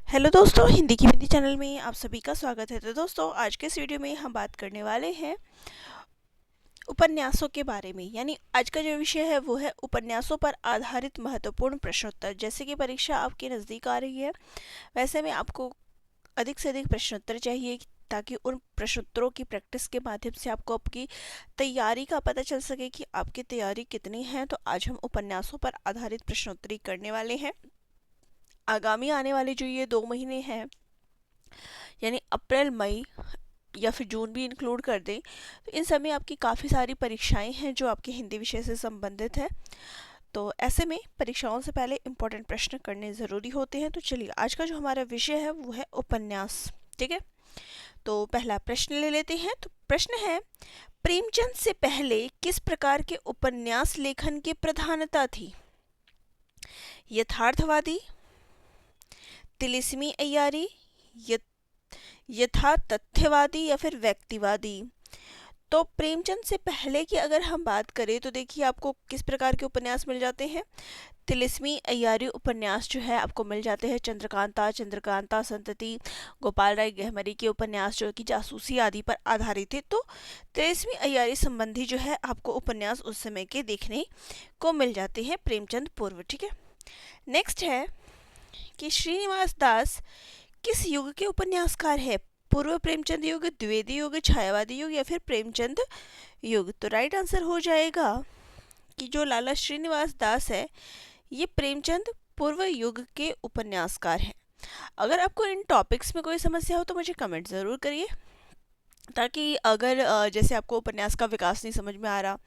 Hello दोस्तों, हिंदी की Hindi channel में आप सभी का स्वागत है। तो दोस्तों, आज के इस वीडियो में हम बात करने वाले हैं उपन्यासों के बारे में। यानी आज का जो विषय है वो है उपन्यासों पर आधारित महत्वपूर्ण प्रश्नोत्तर। जैसे कि परीक्षा आपके नज़दीक आ रही है, वैसे में आपको अधिक से अधिक प्रश्नोत्तर चाहिए ताकि उन प्रश्नोत्तरों की प्रैक्टिस के माध्यम से आपको आपकी तैयारी का पता चल सके कि आपकी तैयारी कितनी है। तो आज हम उपन्यासों पर आधारित प्रश्नोत्तरी करने वाले हैं। आगामी आने वाले जो ये 2 महीने हैं, यानी अप्रैल मई या फिर जून भी इंक्लूड कर दें, तो इन समय आपकी काफ़ी सारी परीक्षाएं हैं जो आपके हिंदी विषय से संबंधित है। तो ऐसे में परीक्षाओं से पहले इम्पोर्टेंट प्रश्न करने ज़रूरी होते हैं। तो चलिए, आज का जो हमारा विषय है वो है उपन्यास। ठीक है, तो पहला प्रश्न ले लेते हैं। तो प्रश्न है, प्रेमचंद से पहले किस प्रकार के उपन्यास लेखन की प्रधानता थी? यथार्थवादी, तिलिस्मी अय्यारी, यथा तथ्यवादी या फिर व्यक्तिवादी? तो प्रेमचंद से पहले की अगर हम बात करें तो देखिए आपको किस प्रकार के उपन्यास मिल जाते हैं। तिलिस्मी अय्यारी उपन्यास जो है आपको मिल जाते हैं चंद्रकांता संतति, गोपाल राय गहमरी के उपन्यास जो कि जासूसी आदि पर आधारित थे। तो तिलिस्मी अय्यारी संबंधी जो है आपको उपन्यास उस समय के देखने को मिल जाते हैं प्रेमचंद पूर्व। ठीक है, नेक्स्ट है कि श्रीनिवास दास किस युग के उपन्यासकार है? पूर्व प्रेमचंद युग, द्विवेदी युग, छायावादी युग या फिर प्रेमचंद युग? तो राइट आंसर हो जाएगा कि जो लाला श्रीनिवास दास है ये प्रेमचंद पूर्व युग के उपन्यासकार हैं। अगर आपको इन टॉपिक्स में कोई समस्या हो तो मुझे कमेंट ज़रूर करिए, ताकि अगर जैसे आपको उपन्यास का विकास नहीं समझ में आ रहा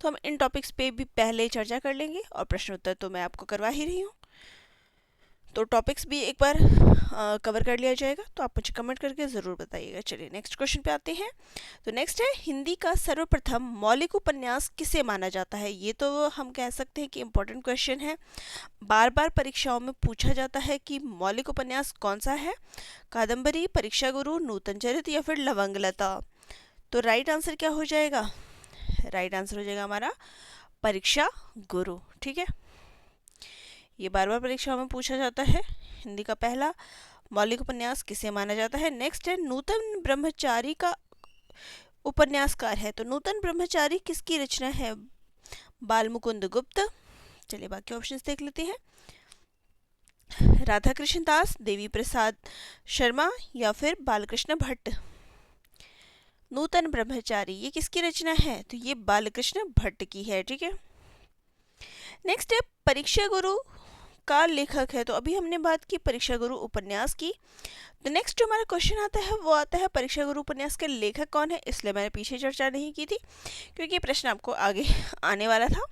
तो हम इन टॉपिक्स पे भी पहले चर्चा कर लेंगे, और प्रश्न उत्तर तो मैं आपको करवा ही रही हूँ, तो टॉपिक्स भी एक बार कवर कर लिया जाएगा। तो आप मुझे कमेंट करके ज़रूर बताइएगा। चलिए नेक्स्ट क्वेश्चन पे आते हैं। तो नेक्स्ट है, हिंदी का सर्वप्रथम मौलिक उपन्यास किसे माना जाता है? ये तो हम कह सकते हैं कि इम्पोर्टेंट क्वेश्चन है, बार बार परीक्षाओं में पूछा जाता है कि मौलिक उपन्यास कौन सा है। कादम्बरी, परीक्षा गुरु, नूतन चरित या फिर लवंगलता? तो राइट आंसर क्या हो जाएगा? राइट आंसर हो जाएगा हमारा परीक्षा गुरु। ठीक है, ये बार बार परीक्षाओं में पूछा जाता है। हिंदी का पहला मौलिक उपन्यास किसे माना जाता है? नेक्स्ट है, नूतन ब्रह्मचारी का उपन्यासकार है। तो नूतन ब्रह्मचारी किसकी रचना है? बालमुकुंद गुप्त। चलिए बाकी ऑप्शंस देख लेते हैं। राधा कृष्ण दास, देवी प्रसाद शर्मा या फिर बालकृष्ण भट्ट? नूतन ब्रह्मचारी ये किसकी रचना है? तो ये बालकृष्ण भट्ट की है। ठीक है, नेक्स्ट है, परीक्षा गुरु का लेखक है। तो अभी हमने बात की परीक्षा गुरु उपन्यास की। तो नेक्स्ट जो हमारा क्वेश्चन आता है वो आता है, परीक्षा गुरु उपन्यास के लेखक कौन है? इसलिए मैंने पीछे चर्चा नहीं की थी क्योंकि ये प्रश्न आपको आगे आने वाला था।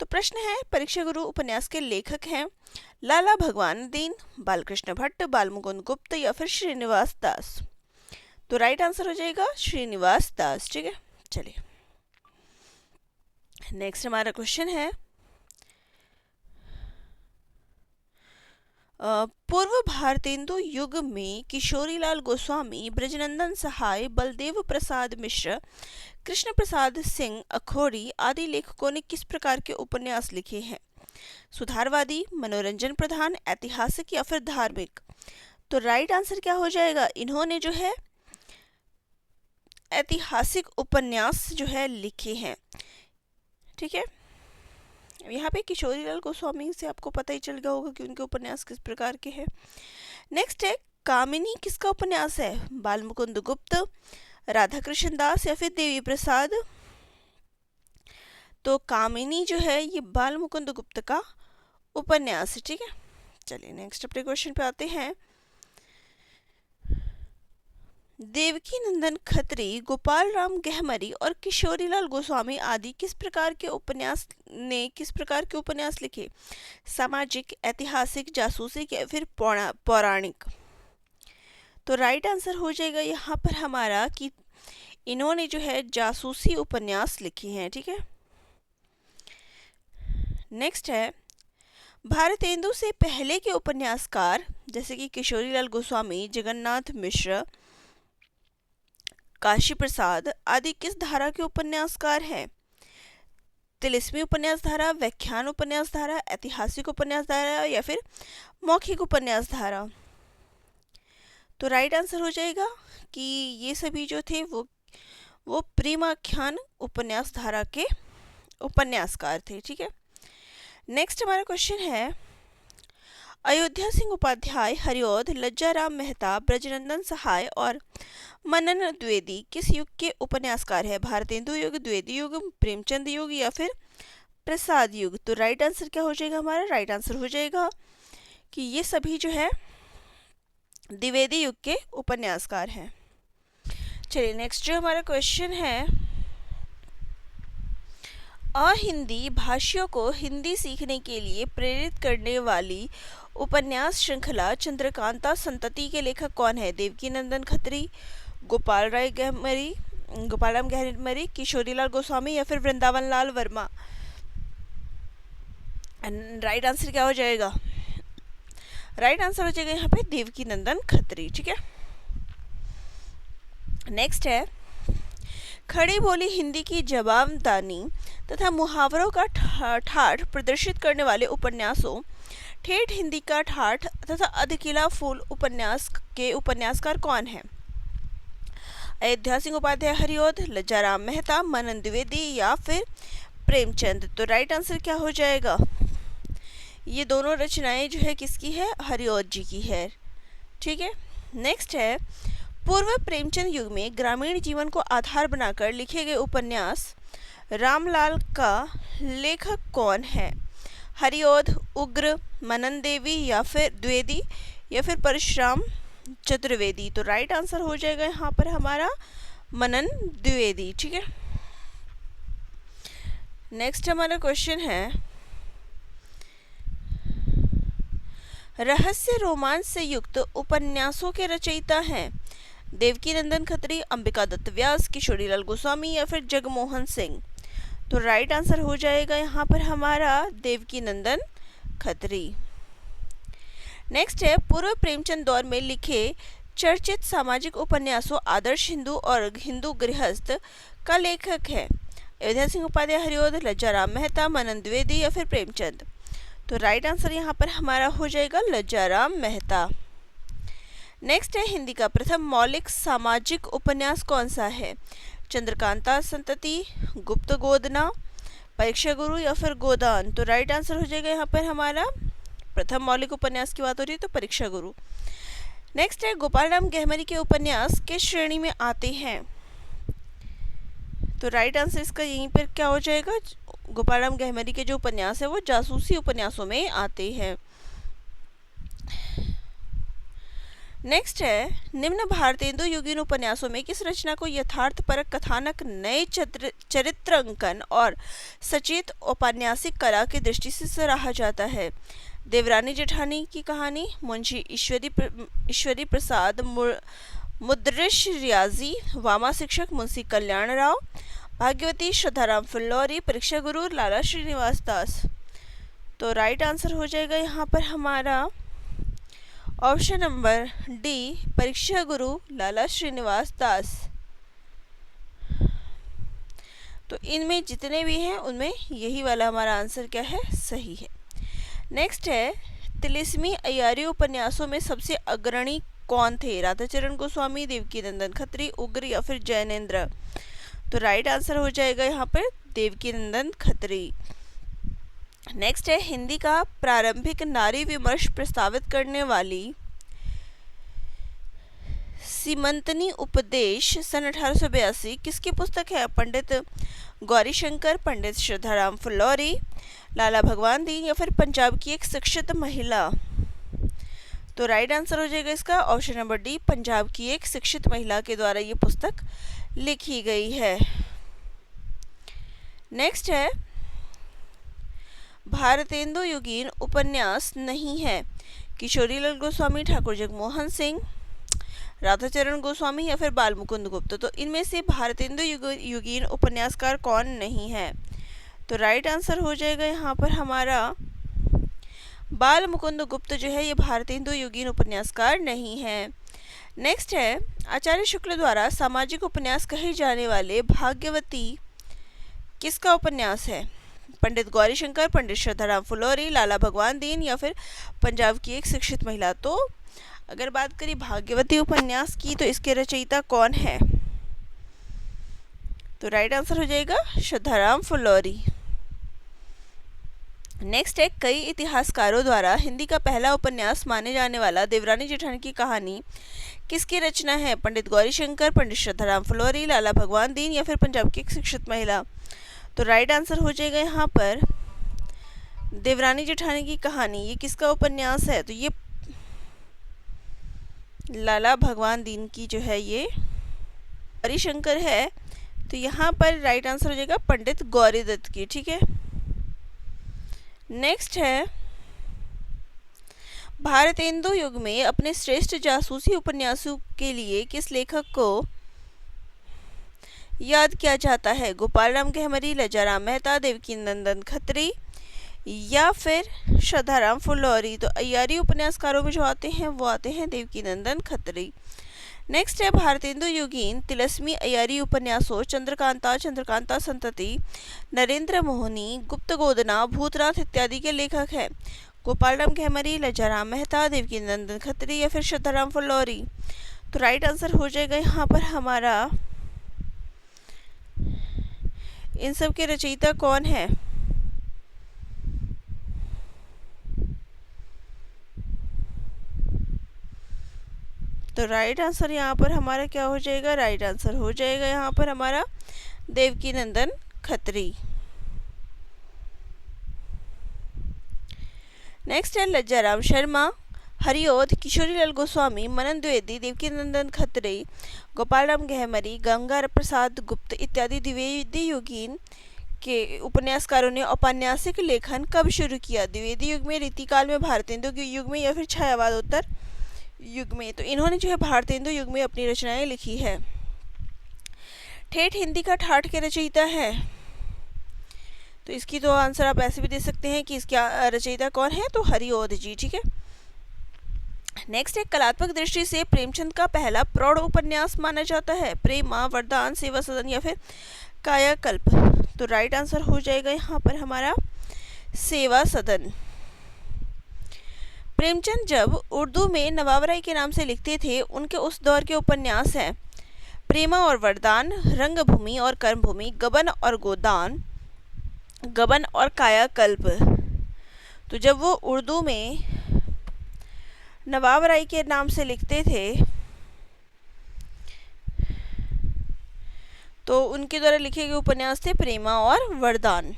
तो प्रश्न है, परीक्षा गुरु उपन्यास के लेखक हैं लाला भगवान दीन, बालकृष्ण भट्ट, बालमुकुंद गुप्त या फिर श्रीनिवास दास? तो राइट आंसर हो जाएगा श्रीनिवास दास। ठीक है, चलिए नेक्स्ट हमारा क्वेश्चन है, पूर्व भारतेंदु युग में किशोरीलाल गोस्वामी, ब्रजनंदन सहाय, बलदेव प्रसाद मिश्र, कृष्ण प्रसाद सिंह अखोरी आदि लेखकों ने किस प्रकार के उपन्यास लिखे हैं? सुधारवादी, मनोरंजन प्रधान, ऐतिहासिक या फिर धार्मिक? तो राइट आंसर क्या हो जाएगा? इन्होंने जो है ऐतिहासिक उपन्यास जो है लिखे हैं। ठीक है, यहाँ पे किशोरीलाल गोस्वामी से आपको पता ही चल गया होगा कि उनके उपन्यास किस प्रकार के हैं। नेक्स्ट है, कामिनी किसका उपन्यास है? बालमुकुंद गुप्त, राधा कृष्ण दास या फिर देवी प्रसाद? तो कामिनी जो है ये बालमुकुंद गुप्त का उपन्यास है। ठीक है, चलिए नेक्स्ट अपने क्वेश्चन पे आते हैं। देवकी नंदन खत्री, गोपाल राम गहमरी और किशोरीलाल गोस्वामी आदि किस प्रकार के उपन्यास लिखे? सामाजिक, ऐतिहासिक, जासूसी या फिर पौराणिक? तो राइट आंसर हो जाएगा यहाँ पर हमारा कि इन्होंने जो है जासूसी उपन्यास लिखे हैं। ठीक है, नेक्स्ट है, भारतेंदु से पहले के उपन्यासकार जैसे कि किशोरीलाल गोस्वामी, जगन्नाथ मिश्र, काशी प्रसाद आदि किस धारा के उपन्यासकार हैं? तिलिस्मी उपन्यास धारा, व्याख्यान उपन्यास धारा, ऐतिहासिक उपन्यास धारा या फिर मौखिक उपन्यास धारा? तो राइट आंसर हो जाएगा कि ये सभी जो थे वो प्रेमाख्यान उपन्यास धारा के उपन्यासकार थे। ठीक है, नेक्स्ट हमारा क्वेश्चन है, अयोध्या सिंह उपाध्याय, हरिऔध, लज्जाराम मेहता, ब्रजनंदन सहाय और मनन द्विवेदी किस युग के उपन्यासकार है? भारतेंदु युग, द्विवेदी युग, प्रेमचंद युग या फिर प्रसाद युग? तो राइट आंसर क्या हो जाएगा हमारा? राइट आंसर हो जाएगा कि ये सभी जो है द्विवेदी युग के उपन्यासकार हैं। चलिए नेक्स्ट जो हमारा क्वेश्चन है, अहिंदी भाषियों को हिंदी सीखने के लिए प्रेरित करने वाली उपन्यास श्रृंखला चंद्रकांता संतति के लेखक कौन है? देवकीनंदन खत्री, गोपाल राम गहमरी, किशोरीलाल गोस्वामी या फिर वृंदावन लाल वर्मा? राइट आंसर क्या हो जाएगा? राइट आंसर हो जाएगा यहाँ पे देवकीनंदन खत्री। ठीक है, नेक्स्ट है, खड़ी बोली हिंदी की जवाबदानी तथा मुहावरों का ठाठ प्रदर्शित करने वाले उपन्यासों ठेठ हिंदी का ठाठ तथा अधकिला फूल उपन्यास के उपन्यासकार कौन है? अयोध्या सिंह उपाध्याय, हरिऔध, लज्जाराम मेहता, मनन द्विवेदी या फिर प्रेमचंद? तो राइट आंसर क्या हो जाएगा? ये दोनों रचनाएं जो है किसकी है? हरिऔध जी की है। ठीक है, नेक्स्ट है, पूर्व प्रेमचंद युग में ग्रामीण जीवन को आधार बनाकर लिखे गए उपन्यास रामलाल का लेखक कौन है? हरिऔध, उग्र, मनन देवी या फिर द्विवेदी या फिर परशुराम चतुर्वेदी? तो राइट आंसर हो जाएगा यहाँ पर हमारा मनन द्विवेदी। ठीक है, नेक्स्ट हमारा क्वेश्चन है, रहस्य रोमांच से युक्त उपन्यासों के रचयिता हैं? देवकीनंदन खत्री, अंबिका दत्त व्यास, किशोरीलाल गोस्वामी या फिर जगमोहन सिंह? तो राइट आंसर हो जाएगा यहाँ पर हमारा देवकीनंदन खत्री। नेक्स्ट है, पूर्व प्रेमचंद दौर में लिखे चर्चित सामाजिक उपन्यासों आदर्श हिंदू और हिंदू गृहस्थ का लेखक है? अयोध्या सिंह उपाध्याय, हरिऔध, लज्जाराम मेहता, मनन द्विवेदी या फिर प्रेमचंद? तो राइट आंसर यहाँ पर हमारा हो जाएगा लज्जाराम मेहता। नेक्स्ट है, हिंदी का प्रथम मौलिक सामाजिक उपन्यास कौन सा है? चंद्रकांता संतति, गुप्त गोदना, परीक्षा गुरु या फिर गोदान? तो राइट आंसर हो जाएगा यहाँ पर हमारा, प्रथम मौलिक उपन्यास की बात हो रही है तो परीक्षा गुरु। नेक्स्ट है, गोपाल राम गहमरी के उपन्यास किस श्रेणी में आते हैं? तो राइट आंसर इसका यहीं पर क्या हो जाएगा? गोपाल राम गहमरी के जो उपन्यास है वो जासूसी उपन्यासों में आते हैं। नेक्स्ट है, निम्न भारतेंदु युगीन उपन्यासों में किस रचना को यथार्थपरक कथानक, नए चरित्रांकन और सचेत औपन्यासिक कला की दृष्टि से सराहा जाता है? देवरानी जेठानी की कहानी, मुंशी ईश्वरी प्रसाद मुदरिश रियाजी, वामा शिक्षक मुंशी कल्याण राव, भाग्यवती श्रद्धाराम फिल्लौरी, परीक्षा गुरु लाला श्रीनिवास दास? तो राइट आंसर हो जाएगा यहाँ पर हमारा ऑप्शन नंबर डी, परीक्षा गुरु लाला श्रीनिवास दास। तो इनमें जितने भी हैं उनमें यही वाला हमारा आंसर क्या है? सही है। नेक्स्ट है, तिलिस्मी अय्यारी उपन्यासों में सबसे अग्रणी कौन थे? राधाचरण गोस्वामी, देवकीनंदन खत्री, उग्र या फिर जैनेन्द्र? तो राइट आंसर हो जाएगा यहाँ पर देवकीनंदन खत्री। नेक्स्ट है, हिंदी का प्रारंभिक नारी विमर्श प्रस्तावित करने वाली सीमंतनी उपदेश सन 1882 किसकी पुस्तक है? पंडित गौरीशंकर, पंडित श्रद्धाराम फिल्लौरी, लाला भगवान दीन या फिर पंजाब की एक शिक्षित महिला? तो राइट आंसर हो जाएगा इसका ऑप्शन नंबर डी, पंजाब की एक शिक्षित महिला के द्वारा ये पुस्तक लिखी गई है। नेक्स्ट है, भारतेंदु युगीन उपन्यास नहीं है? किशोरीलाल गोस्वामी, ठाकुर जगमोहन सिंह, राधाचरण गोस्वामी या फिर बाल मुकुंद गुप्त? तो इनमें से भारतेंदु युगीन उपन्यासकार कौन नहीं है? तो राइट आंसर हो जाएगा यहाँ पर हमारा बाल मुकुंद गुप्त जो है ये भारतेंदु युगीन उपन्यासकार नहीं है। नेक्स्ट है, आचार्य शुक्ल द्वारा सामाजिक उपन्यास कहे जाने वाले भाग्यवती किसका उपन्यास है? पंडित गौरीशंकर, पंडित श्रद्धाराम फिल्लौरी, लाला भगवान दीन या फिर पंजाब की एक शिक्षित महिला? तो अगर बात करें भाग्यवती उपन्यास की तो इसके रचयिता कौन है? तो राइट आंसर हो जाएगा श्रद्धाराम फुल्लौरी। नेक्स्ट है, कई इतिहासकारों द्वारा हिंदी का पहला उपन्यास माने जाने वाला देवरानी जेठानी की कहानी किसकी रचना है? पंडित गौरीशंकर, पंडित श्रद्धाराम फुल्लौरी, लाला भगवान दीन या फिर पंजाब की एक शिक्षित महिला। तो राइट आंसर हो जाएगा यहाँ पर देवरानी जेठानी की कहानी। ये किसका उपन्यास है? तो ये लाला भगवान दीन की जो है ये गौरीशंकर है। तो यहाँ पर राइट आंसर हो जाएगा पंडित गौरी दत्त की। ठीक है, नेक्स्ट है, भारतेंदु युग में अपने श्रेष्ठ जासूसी उपन्यासों के लिए किस लेखक को याद किया जाता है? गोपाल राम गहमरी, लज्जाराम मेहता, देवकी नंदन खत्री या फिर श्रद्धाराम फुल्लौरी। तो अय्यारी उपन्यासकारों में जो आते हैं वो आते हैं देवकी नंदन खत्री। नेक्स्ट है, भारतेंदु युगीन तिलस्मी अय्यारी उपन्यासों चंद्रकांता, चंद्रकांता संतति, नरेंद्र मोहनी, गुप्त गोदना, भूतनाथ इत्यादि के लेखक हैं? गोपाल राम गहमरी, लज्जाराम मेहता, देवकी नंदन खत्री या फिर श्रद्धाराम फुल्लौरी। तो राइट आंसर हो जाएगा यहाँ पर हमारा इन सब के रचयिता कौन है? तो राइट आंसर यहाँ पर हमारा क्या हो जाएगा? राइट आंसर हो जाएगा यहाँ पर हमारा देवकी नंदन खत्री। नेक्स्ट है, लज्जाराम शर्मा, हरिओध, किशोरीलाल गोस्वामी, मनन द्विवेदी, देवकी नंदन खत्री, गोपाल राम गहमरी, गंगा प्रसाद गुप्त इत्यादि द्विवेदी युगीन के उपन्यासकारों ने औपन्यासिक लेखन कब शुरू किया? द्विवेदी युग में, रीतिकाल में, भारतेंदु युग में या फिर छायावादोत्तर युग में? तो इन्होंने जो है भारतेंदु युग में अपनी रचनाएं लिखी है। ठेठ हिंदी का ठाठ के रचयिता है? तो इसकी तो आंसर आप ऐसे भी दे सकते हैं कि इसका रचयिता कौन है? तो हरिओध जी। ठीक है, नेक्स्ट है, कलात्मक दृष्टि से प्रेमचंद का पहला प्रौढ़ उपन्यास माना जाता है? प्रेमा, वरदान, सेवा सदन या फिर कायाकल्प। तो राइट आंसर हो जाएगा यहाँ पर हमारा सेवा सदन। प्रेमचंद जब उर्दू में नवाबराई के नाम से लिखते थे, उनके उस दौर के उपन्यास हैं प्रेमा और वरदान, रंगभूमि और कर्मभूमि, गबन और गोदान, गबन और कायाकल्प। तो जब वो उर्दू में नवाबराई के नाम से लिखते थे तो उनके द्वारा लिखे गए उपन्यास थे प्रेमा और वरदान।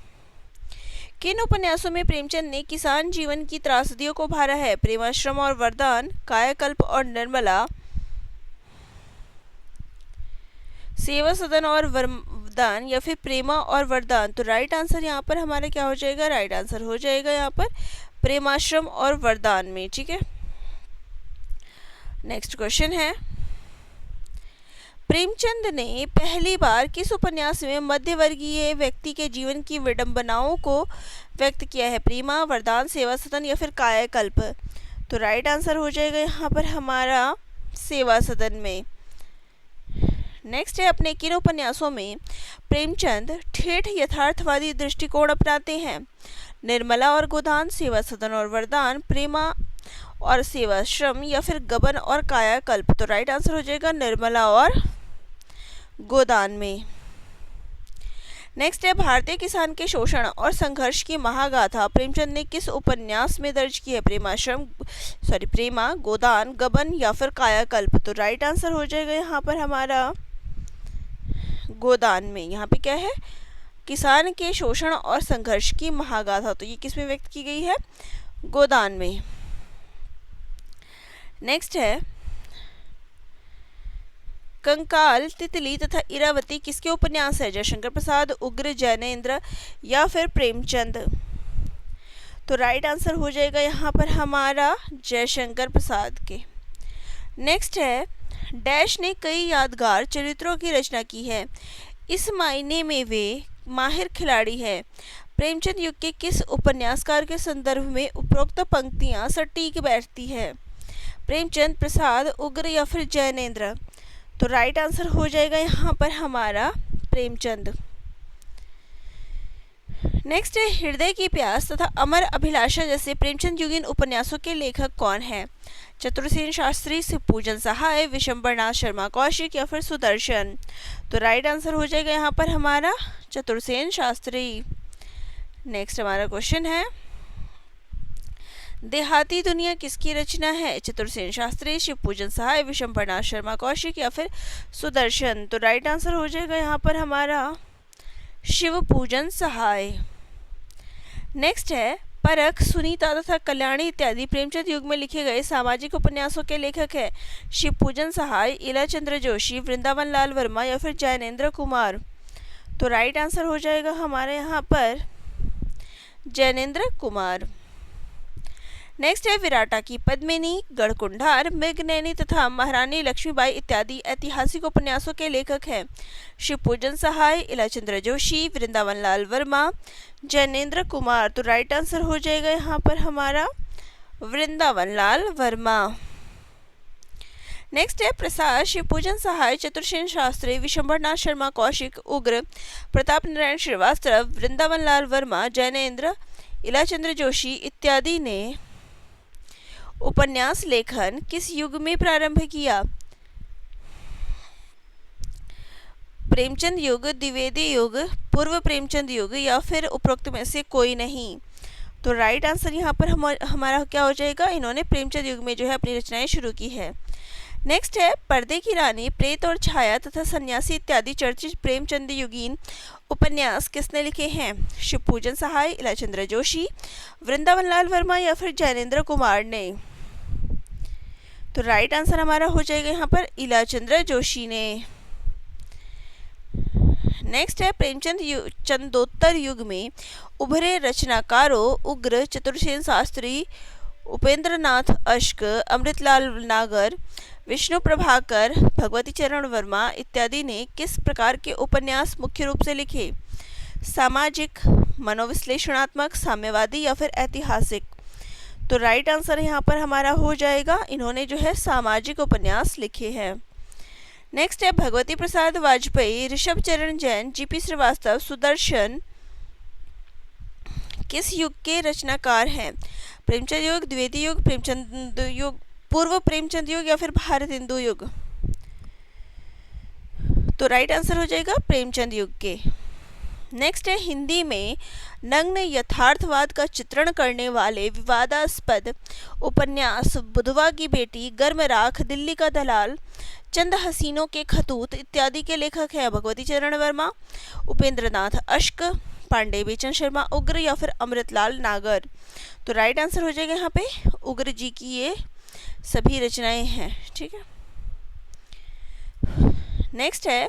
किन उपन्यासों में प्रेमचंद ने किसान जीवन की त्रासदियों को भारा है? प्रेमाश्रम और वरदान, कायाकल्प और निर्मला, सेवा सदन और वरदान या फिर प्रेमा और वरदान। तो राइट आंसर यहाँ पर हमारा क्या हो जाएगा? राइट आंसर हो जाएगा यहाँ पर प्रेमाश्रम और वरदान में। ठीक है, नेक्स्ट क्वेश्चन है, प्रेमचंद ने पहली बार किस उपन्यास में मध्यवर्गीय व्यक्ति के जीवन की विडंबनाओं को व्यक्त किया है? प्रेमा, वरदान, सेवा सदन या फिर कायाकल्प। तो राइट आंसर हो जाएगा यहाँ पर हमारा सेवा सदन में। नेक्स्ट है, अपने किन उपन्यासों में प्रेमचंद ठेठ यथार्थवादी दृष्टिकोण अपनाते हैं? निर्मला और गोदान, सेवा सदन और वरदान, प्रेमा और सेवाश्रम या फिर गबन और कायाकल्प। तो राइट आंसर हो जाएगा निर्मला और गोदान में। नेक्स्ट है, भारतीय किसान के शोषण और संघर्ष की महागाथा प्रेमचंद ने किस उपन्यास में दर्ज की है? प्रेमा, गोदान, गबन या फिर कायाकल्प। तो राइट आंसर हो जाएगा यहाँ पर हमारा गोदान में। यहाँ पे क्या है? किसान के शोषण और संघर्ष की महागाथा। तो ये किस में व्यक्त की गई है? गोदान में। नेक्स्ट है, कंकाल, तितली तथा इरावती किसके उपन्यास है? जयशंकर प्रसाद, उग्र, जैनेन्द्र या फिर प्रेमचंद। तो राइट आंसर हो जाएगा यहाँ पर हमारा जयशंकर प्रसाद के। नेक्स्ट है, डैश ने कई यादगार चरित्रों की रचना की है, इस मायने में वे माहिर खिलाड़ी है। प्रेमचंद युग के किस उपन्यासकार के संदर्भ में उपरोक्त पंक्तियाँ सटीक बैठती है? प्रेमचंद, प्रसाद, उग्र या फिर जैनेन्द्र। तो राइट आंसर हो जाएगा यहाँ पर हमारा प्रेमचंद। नेक्स्ट है हृदय की प्यास तथा अमर अभिलाषा जैसे प्रेमचंद युगीन उपन्यासों के लेखक कौन है? चतुरसेन शास्त्री, शिवपूजन सहाय, विशंबरनाथ शर्मा कौशिक या फिर सुदर्शन? तो राइट आंसर हो जाएगा यहाँ पर हमारा चतुरसेन शास्त्री। नेक्स्ट हमारा क्वेश्चन है देहाती दुनिया किसकी रचना है? चतुरसेन शास्त्री, शिवपूजन सहाय, विशंबरनाथ शर्मा कौशिक या फिर सुदर्शन? तो राइट आंसर हो जाएगा यहाँ पर हमारा शिवपूजन सहाय। नेक्स्ट है परख, सुनीता तथा कल्याणी इत्यादि प्रेमचंद युग में लिखे गए सामाजिक उपन्यासों के लेखक है? शिवपूजन सहाय, इलाचंद्र जोशी, वृंदावन लाल वर्मा या फिर जैनेन्द्र कुमार? तो राइट आंसर हो जाएगा हमारे यहाँ पर जैनेन्द्र कुमार। नेक्स्ट है विराटा की पद्मिनी, गढ़कुंडार, मेघनैनी तथा महारानी लक्ष्मीबाई इत्यादि ऐतिहासिक उपन्यासों के लेखक हैं? शिवपूजन सहाय, इलाचंद्र जोशी, वृंदावन लाल वर्मा, जैनेन्द्र कुमार? तो राइट आंसर हो जाएगा यहाँ पर हमारा वृंदावन लाल वर्मा। नेक्स्ट है प्रसाद, शिवपूजन सहाय, चतुरसेन शास्त्री, विशंबरनाथ शर्मा कौशिक, उग्र, प्रताप नारायण श्रीवास्तव, वृंदावन लाल वर्मा, जैनेन्द्र, इलाचंद्र जोशी इत्यादि ने उपन्यास लेखन किस युग में प्रारंभ किया? प्रेमचंद युग, द्विवेदी युग, पूर्व प्रेमचंद युग या फिर उपरोक्त में से कोई नहीं? तो राइट आंसर यहाँ पर हमारा क्या हो जाएगा? इन्होंने प्रेमचंद युग में जो है अपनी रचनाएं शुरू की है। नेक्स्ट है पर्दे की रानी, प्रेत और छाया तथा सन्यासी इत्यादि चर्चित प्रेमचंद युगीन उपन्यास किसने लिखे हैं? शिवपूजन सहाय, इलाचंद्र जोशी, वृंदावन लाल वर्मा या फिर जैनेन्द्र कुमार ने? तो राइट आंसर हमारा हो जाएगा यहाँ पर इलाचंद्र जोशी ने। नेक्स्ट है प्रेमचंद चंदोत्तर युग में उभरे रचनाकारों उग्र, चतुरसेन शास्त्री, उपेंद्रनाथ अश्क, अमृतलाल नागर, विष्णु प्रभाकर, भगवती चरण वर्मा इत्यादि ने किस प्रकार के उपन्यास मुख्य रूप से लिखे? सामाजिक, मनोविश्लेषणात्मक, साम्यवादी या फिर ऐतिहासिक? तो राइट आंसर यहाँ पर हमारा हो जाएगा इन्होंने जो है सामाजिक उपन्यास लिखे हैं। नेक्स्ट है भगवती प्रसाद वाजपेयी, ऋषभ चरण जैन, जीपी श्रीवास्तव, सुदर्शन किस युग के रचनाकार हैं? प्रेमचंद युग, द्विवेदी युग, प्रेमचंद युग, पूर्व प्रेमचंद युग या फिर भारत हिंदू युग? तो राइट आंसर हो जाएगा प्रेमचंद युग के। नेक्स्ट है हिंदी में नग्न यथार्थवाद का चित्रण करने वाले विवादास्पद उपन्यास बुधवा की बेटी, गर्म राख, दिल्ली का दलाल, चंद हसीनों के खतूत इत्यादि के लेखक हैं? भगवती चरण वर्मा, उपेंद्रनाथ अश्क, पांडे बेचन शर्मा, उग्र या फिर अमृतलाल नागर? तो राइट आंसर हो जाएगा यहाँ पे उग्र जी की ये सभी रचनाएं हैं। ठीक है। नेक्स्ट है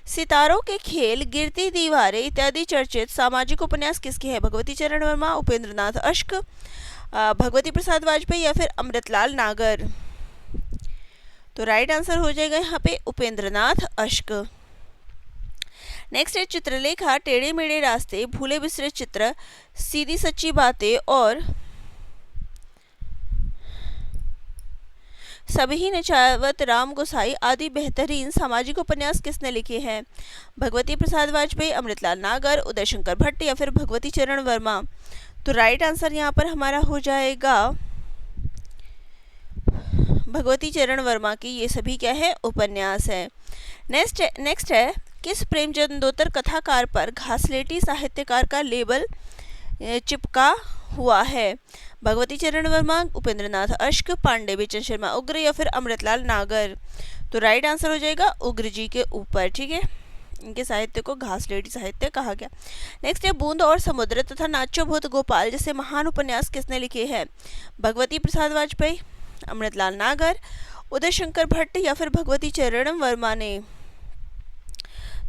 सितारों के खेल, गिरती दीवारें इत्यादि चर्चित सामाजिक उपन्यास किसके हैं? भगवती चरण वर्मा, उपेंद्रनाथ अश्क, भगवती प्रसाद वाजपेयी या फिर अमृतलाल नागर? तो राइट आंसर हो जाएगा यहाँ पे उपेंद्रनाथ अश्क। नेक्स्ट है चित्रलेखा, टेढ़े मेढ़े रास्ते, भूले बिसरे चित्र, सीधी सच्ची बातें और सभी नचावत राम गोसाई आदि बेहतरीन सामाजिक उपन्यास किसने लिखे हैं? भगवती प्रसाद वाजपेयी, अमृतलाल नागर, उदय शंकर भट्ट या फिर भगवती चरण वर्मा? तो राइट आंसर यहाँ पर हमारा हो जाएगा भगवती चरण वर्मा की ये सभी क्या है? उपन्यास है। नेक्स्ट है किस प्रेमचंदोत्तर कथाकार पर घासलेटी साहित्यकार का लेबल चिपका हुआ है? भगवती चरण वर्मा, उपेंद्रनाथ अश्क, पांडे बेचन शर्मा उग्र या फिर अमृतलाल नागर? तो राइट आंसर हो जाएगा उग्र जी के ऊपर। ठीक है, इनके साहित्य को घासलेटी साहित्य कहा गया। नेक्स्ट है बूंद और समुद्र तथा नाचो भूत गोपाल जैसे महान उपन्यास किसने लिखे हैं? भगवती प्रसाद वाजपेयी, अमृतलाल नागर, उदय शंकर भट्ट या फिर भगवती चरण वर्मा ने?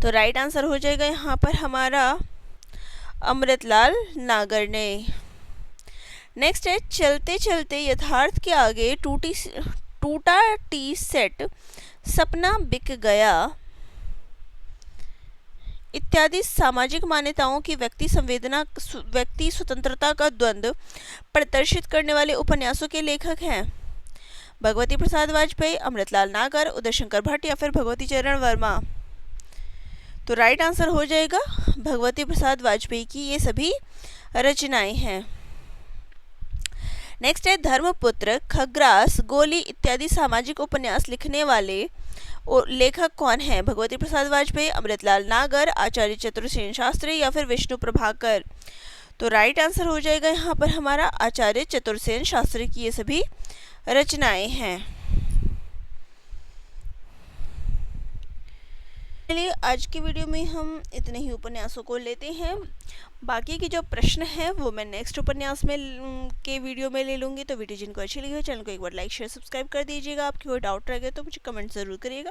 तो राइट आंसर हो जाएगा यहाँ पर हमारा अमृतलाल नागर ने। नेक्स्ट है चलते चलते यथार्थ के आगे टूटा टी सेट, सपना बिक गया इत्यादि सामाजिक मान्यताओं की व्यक्ति स्वतंत्रता का द्वंद्व प्रदर्शित करने वाले उपन्यासों के लेखक हैं? भगवती प्रसाद वाजपेयी, अमृतलाल नागर, उदय शंकर भट्ट या फिर भगवती चरण वर्मा? तो राइट आंसर हो जाएगा भगवती प्रसाद वाजपेयी की ये सभी रचनाएं हैं। नेक्स्ट है धर्मपुत्र, खग्रास, गोली इत्यादि सामाजिक उपन्यास लिखने वाले और लेखक कौन है? भगवती प्रसाद वाजपेयी, अमृतलाल नागर, आचार्य चतुर्सेन शास्त्री या फिर विष्णु प्रभाकर। तो राइट आंसर हो जाएगा यहाँ पर हमारा आचार्य चतुर्सेन शास्त्री की ये सभी रचनाएं हैं। चलिए आज की वीडियो में हम इतने ही उपन्यासों को लेते हैं। बाकी के जो प्रश्न हैं वो मैं नेक्स्ट उपन्यास में के वीडियो में ले लूँगी। तो वीडियो जिनको अच्छी लगी हो चैनल को एक बार लाइक शेयर सब्सक्राइब कर दीजिएगा। आपकी कोई डाउट रह गए तो मुझे कमेंट ज़रूर करिएगा।